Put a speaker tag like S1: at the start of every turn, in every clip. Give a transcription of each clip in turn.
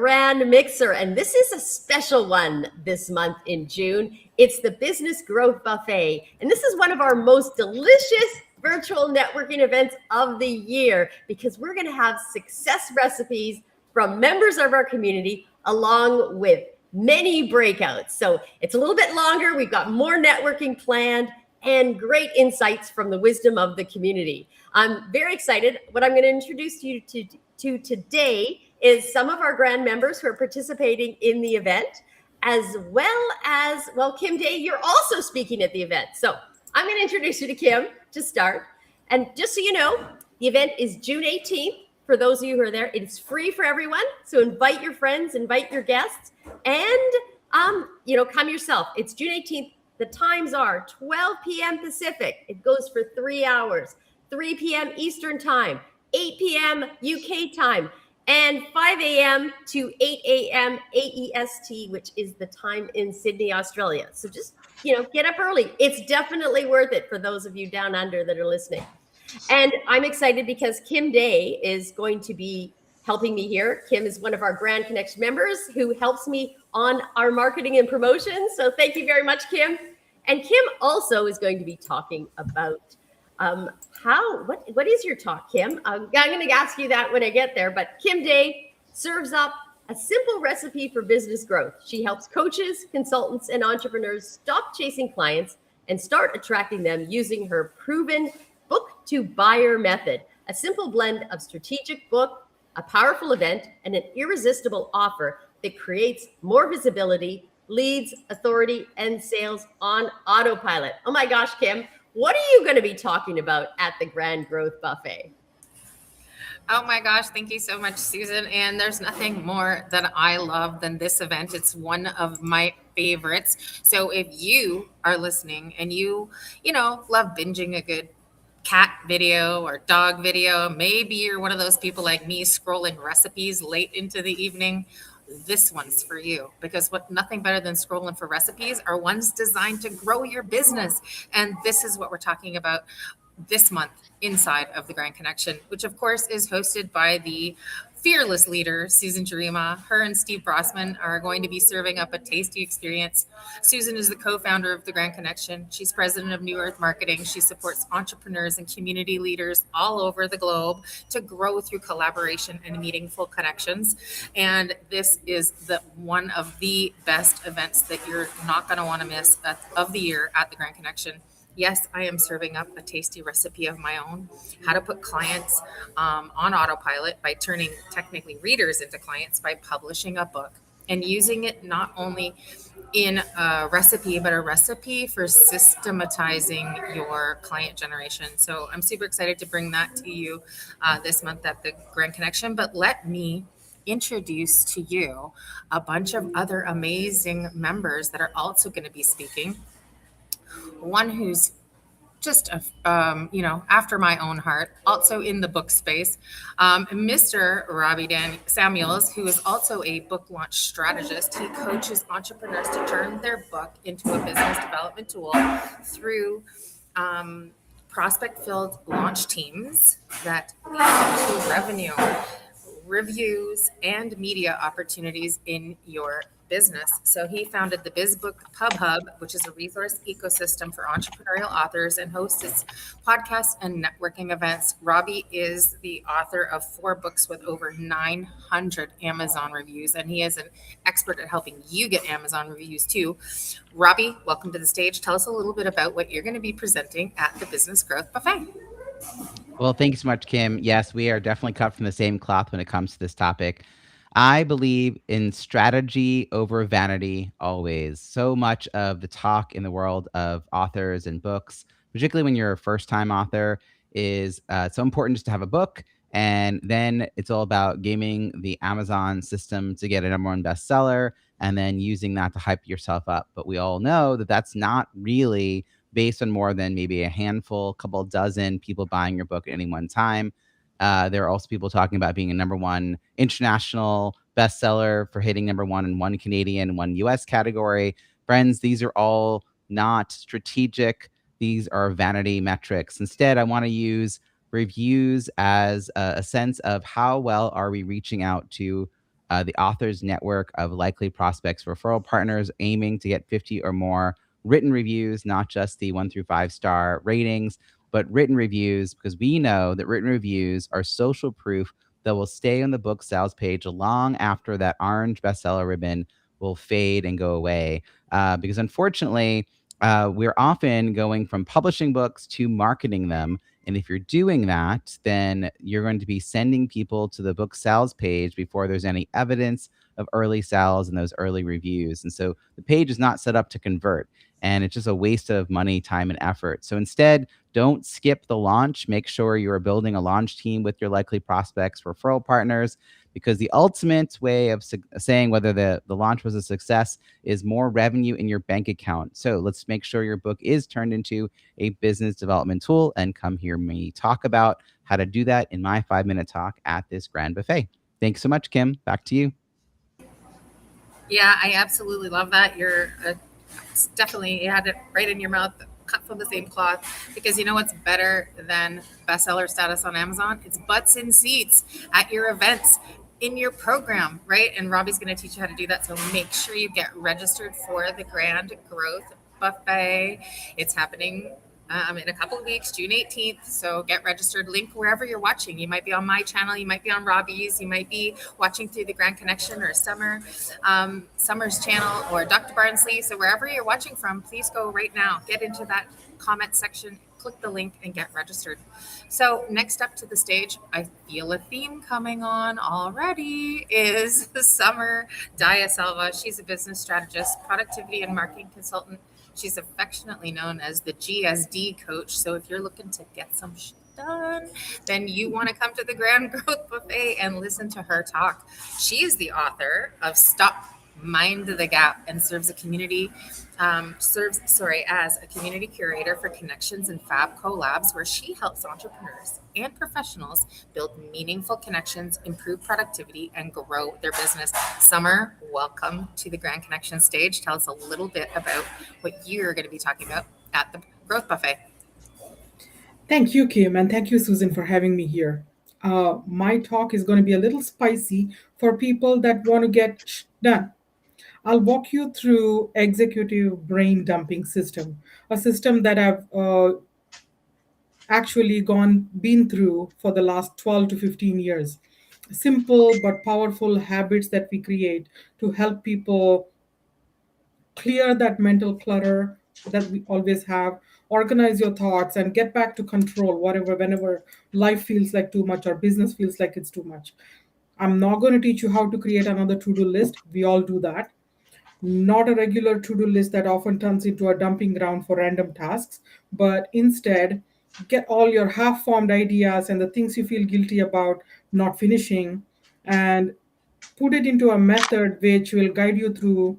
S1: Grand Mixer, and this is a special one this month in June. It's the Business Growth Buffet, and this is one of our most delicious virtual networking events of the year because we're going to have success recipes from members of our community along with many breakouts. So it's a little bit longer. We've got more networking planned and great insights from the wisdom of the community. I'm very excited. What I'm going to introduce you to today is some of our grand members who are participating in the event, as well as, well, Kim Day, you're also speaking at the event. So I'm going to introduce you to Kim to start. And just so you know, the event is June 18th. For those of you who are there, it's free for everyone. So invite your friends, invite your guests, and come yourself. It's June 18th. The times are 12 p.m. Pacific. It goes for 3 hours. 3 p.m. Eastern time, 8 p.m. UK time, and 5 a.m. to 8 a.m. AEST, which is the time in Sydney, Australia. So just, get up early. It's definitely worth it for those of you down under that are listening. And I'm excited because Kim Day is going to be helping me here. Kim is one of our Grand Connection members who helps me on our marketing and promotion. So thank you very much, Kim. And Kim also is going to be talking about what is your talk, Kim? I'm going to ask you that when I get there, but Kim Day serves up a simple recipe for business growth. She helps coaches, consultants, and entrepreneurs stop chasing clients and start attracting them using her proven book to buyer method, a simple blend of strategic book, a powerful event, and an irresistible offer that creates more visibility, leads, authority, and sales on autopilot. Oh my gosh, Kim. What are you going to be talking about at the Grand Growth Buffet?
S2: Oh my gosh, thank you so much, Susan. And there's nothing more that I love than this event. It's one of my favorites. So if you are listening and you love binging a good cat video or dog video, maybe you're one of those people like me scrolling recipes late into the evening, this one's for you, because nothing better than scrolling for recipes are ones designed to grow your business. And this is what we're talking about this month inside of the Grand Connection, which of course is hosted by the fearless leader, Susan Jarima. Her and Steve Brossman are going to be serving up a tasty experience. Susan is the co-founder of the Grand Connection. She's president of New Earth Marketing. She supports entrepreneurs and community leaders all over the globe to grow through collaboration and meaningful connections. And this is one of the best events that you're not going to want to miss of the year at the Grand Connection. Yes, I am serving up a tasty recipe of my own, how to put clients on autopilot by turning technically readers into clients by publishing a book and using it not only in a recipe, but a recipe for systematizing your client generation. So I'm super excited to bring that to you this month at the Grand Connection. But let me introduce to you a bunch of other amazing members that are also going to be speaking. One who's just after my own heart, also in the book space, Mr. Robbie Samuels, who is also a book launch strategist. He coaches entrepreneurs to turn their book into a business development tool through prospect-filled launch teams that lead to revenue, reviews, and media opportunities in your business. So he founded the BizBook Pub Hub, which is a resource ecosystem for entrepreneurial authors, and hosts its podcasts and networking events. Robbie is the author of 4 books with over 900 Amazon reviews, and he is an expert at helping you get Amazon reviews too. Robbie, welcome to the stage. Tell us a little bit about what you're going to be presenting at the Business Growth Buffet.
S3: Well, thank you so much, Kim. Yes, we are definitely cut from the same cloth when it comes to this topic. I believe in strategy over vanity always. So much of the talk in the world of authors and books, particularly when you're a first-time author, is so important just to have a book. And then it's all about gaming the Amazon system to get a #1 bestseller and then using that to hype yourself up. But we all know that that's not really based on more than maybe a handful, couple dozen people buying your book at any one time. There are also people talking about being a #1 international bestseller for hitting #1 in one Canadian, one US category. Friends, these are all not strategic. These are vanity metrics. Instead, I want to use reviews as a sense of how well are we reaching out to the author's network of likely prospects referral partners aiming to get 50 or more written reviews, not just the 1 through 5 star ratings, but written reviews, because we know that written reviews are social proof that will stay on the book sales page long after that orange bestseller ribbon will fade and go away. Because unfortunately, we're often going from publishing books to marketing them. And if you're doing that, then you're going to be sending people to the book sales page before there's any evidence of early sales and those early reviews. And so the page is not set up to convert. And it's just a waste of money, time, and effort. So instead, don't skip the launch. Make sure you are building a launch team with your likely prospects, referral partners, because the ultimate way of saying whether the launch was a success is more revenue in your bank account. So let's make sure your book is turned into a business development tool, and come hear me talk about how to do that in my 5-minute talk at this grand buffet. Thanks so much, Kim. Back to you.
S2: Yeah, I absolutely love that. You're definitely, you had it right in your mouth, cut from the same cloth, because you know what's better than bestseller status on Amazon? It's butts in seats at your events, in your program, right? And Robbie's going to teach you how to do that. So make sure you get registered for the Grand Growth Buffet. It's happening in a couple of weeks, June 18th. So get registered. Link wherever you're watching. You might be on my channel. You might be on Robbie's. You might be watching through the Grand Connection or Summer's channel or Dr. Barnsley. So wherever you're watching from, please go right now. Get into that comment section, click the link, and get registered. So next up to the stage, I feel a theme coming on already, is Summer Diaselva. She's a business strategist, productivity and marketing consultant. She's affectionately known as the GSD coach. So if you're looking to get some shit done, then you want to come to the Grand Growth Buffet and listen to her talk. She is the author of Stop Mind the Gap, and serves as a community curator for Connections and Fab Collabs, where she helps entrepreneurs and professionals build meaningful connections, improve productivity, and grow their business. Summer, welcome to the Grand Connection stage. Tell us a little bit about what you're going to be talking about at the Growth Buffet.
S4: Thank you, Kim, and thank you, Susan, for having me here. My talk is going to be a little spicy for people that want to get done. I'll walk you through executive brain dumping system, a system that I've actually been through for the last 12 to 15 years. Simple but powerful habits that we create to help people clear that mental clutter that we always have, organize your thoughts, and get back to control whenever life feels like too much or business feels like it's too much. I'm not going to teach you how to create another to-do list. We all do that. Not a regular to-do list that often turns into a dumping ground for random tasks, but instead get all your half-formed ideas and the things you feel guilty about not finishing, and put it into a method which will guide you through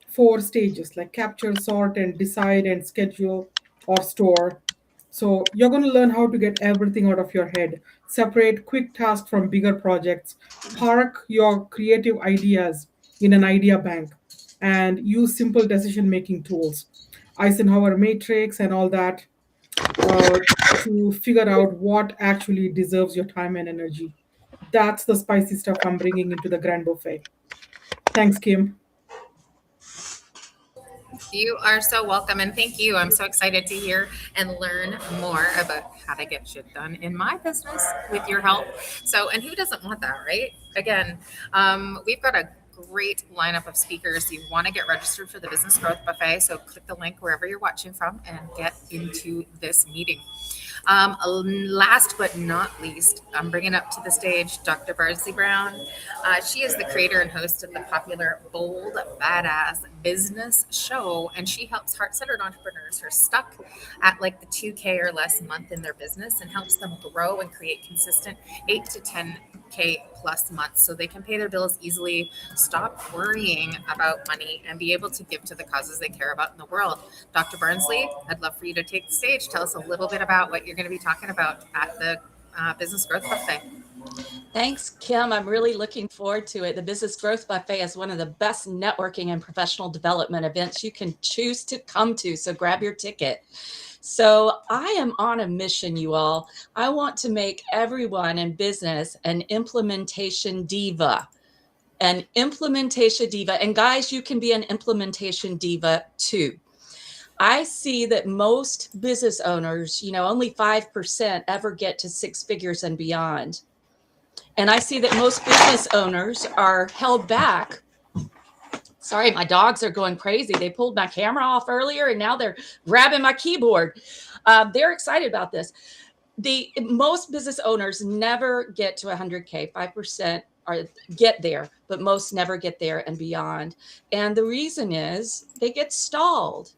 S4: 4 stages, like capture, sort, and decide, and schedule or store. So you're going to learn how to get everything out of your head, separate quick tasks from bigger projects, park your creative ideas in an idea bank, and use simple decision making tools, Eisenhower matrix, and all that, uh, to figure out what actually deserves your time and energy. That's the spicy stuff I'm bringing into the Grand Buffet. Thanks, Kim.
S2: You are so welcome, and thank you. I'm so excited to hear and learn more about how to get shit done in my business with your help. So, and who doesn't want that, right? Again, we've got a great lineup of speakers. You want to get registered for the Business Growth Buffet, so click the link wherever you're watching from and get into this meeting. Last but not least, I'm bringing up to the stage Dr. Barnsley Brown. She is the creator and host of the popular Bold Badass Business Show, and she helps heart-centered entrepreneurs who are stuck at like the 2K or less month in their business, and helps them grow and create consistent 8 to 10K plus months so they can pay their bills easily, stop worrying about money, and be able to give to the causes they care about in the world. Dr. Barnsley, I'd love for you to take the stage. Tell us a little bit about what you're going to be talking about at the Business Growth Buffet.
S5: Thanks, Kim. I'm really looking forward to it. The Business Growth Buffet is one of the best networking and professional development events you can choose to come to, so grab your ticket. So I am on a mission, you all. I want to make everyone in business an implementation diva. an implementation diva. And guys, you can be an implementation diva too. I see that most business owners, only 5% ever get to 6 figures and beyond. And I see that most business owners are held back. Sorry, my dogs are going crazy. They pulled my camera off earlier and now they're grabbing my keyboard. They're excited about this. Most business owners never get to 100K. 5% get there, but most never get there and beyond. And the reason is they get stalled.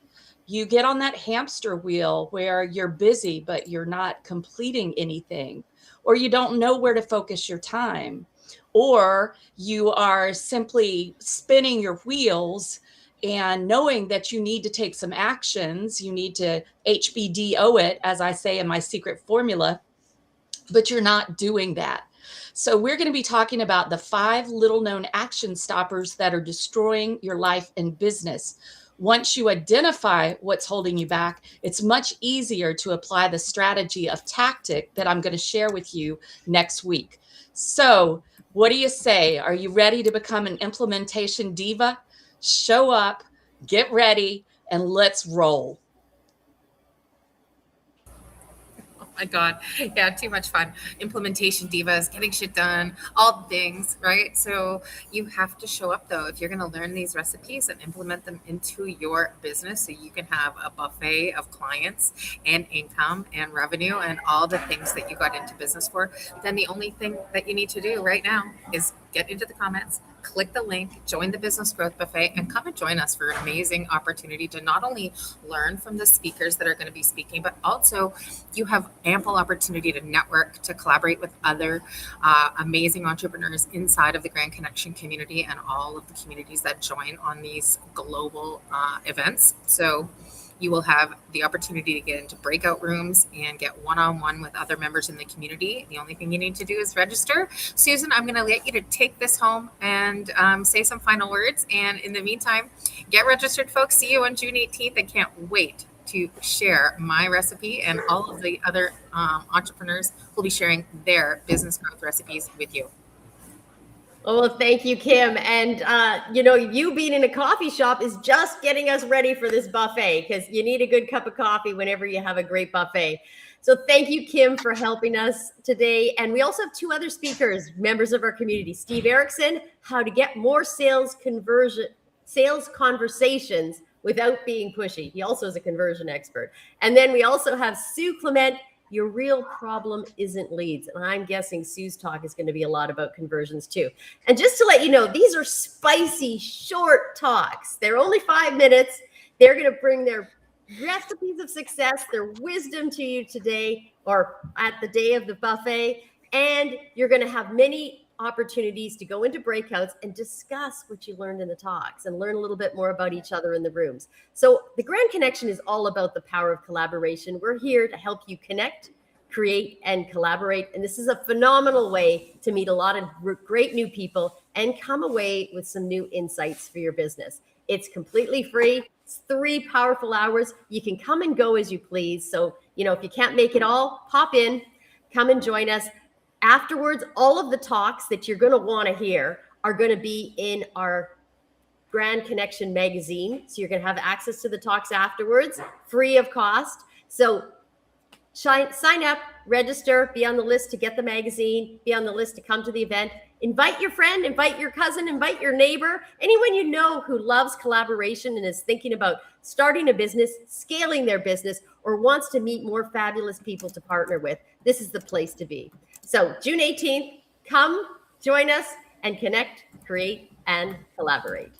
S5: You get on that hamster wheel where you're busy, but you're not completing anything, or you don't know where to focus your time, or you are simply spinning your wheels and knowing that you need to take some actions. You need to HBDO it, as I say in my secret formula, but you're not doing that. So we're going to be talking about the 5 little known action stoppers that are destroying your life and business. Once you identify what's holding you back, it's much easier to apply the strategy of tactic that I'm going to share with you next week. So what do you say? Are you ready to become an implementation diva? Show up, get ready, and let's roll.
S2: My God. Yeah, too much fun. Implementation divas, getting shit done, all the things, right? So you have to show up though if you're going to learn these recipes and implement them into your business so you can have a buffet of clients and income and revenue and all the things that you got into business for. Then the only thing that you need to do right now is get into the comments, click the link, join the Business Growth Buffet, and come and join us for an amazing opportunity to not only learn from the speakers that are going to be speaking, but also you have ample opportunity to network, to collaborate with other amazing entrepreneurs inside of the Grand Connection community and all of the communities that join on these global events. So you will have the opportunity to get into breakout rooms and get one-on-one with other members in the community. The only thing you need to do is register. Susan, I'm going to let you to take this home and say some final words. And in the meantime, get registered, folks. See you on June 18th. I can't wait to share my recipe, and all of the other entrepreneurs will be sharing their business growth recipes with you.
S1: Well, thank you, Kim. And, you being in a coffee shop is just getting us ready for this buffet, because you need a good cup of coffee whenever you have a great buffet. So thank you, Kim, for helping us today. And we also have 2 other speakers, members of our community. Steve Erickson, how to get more sales conversations without being pushy. He also is a conversion expert. And then we also have Sue Clement. Your real problem isn't leads. And I'm guessing Sue's talk is going to be a lot about conversions too. And just to let you know, these are spicy, short talks. They're only 5 minutes. They're going to bring their recipes of success, their wisdom to you today or at the day of the buffet. And you're going to have many opportunities to go into breakouts and discuss what you learned in the talks and learn a little bit more about each other in the rooms. So the Grand Connection is all about the power of collaboration. We're here to help you connect, create, and collaborate. And this is a phenomenal way to meet a lot of great new people and come away with some new insights for your business. It's completely free. It's 3 powerful hours. You can come and go as you please. So, if you can't make it all, pop in, come and join us. Afterwards, all of the talks that you're going to want to hear are going to be in our Grand Connection magazine. So you're going to have access to the talks afterwards, free of cost. So sign up, register, be on the list to get the magazine, be on the list to come to the event. Invite your friend, invite your cousin, invite your neighbor, anyone you know who loves collaboration and is thinking about starting a business, scaling their business, or wants to meet more fabulous people to partner with. This is the place to be. So June 18th, come join us and connect, create, and collaborate.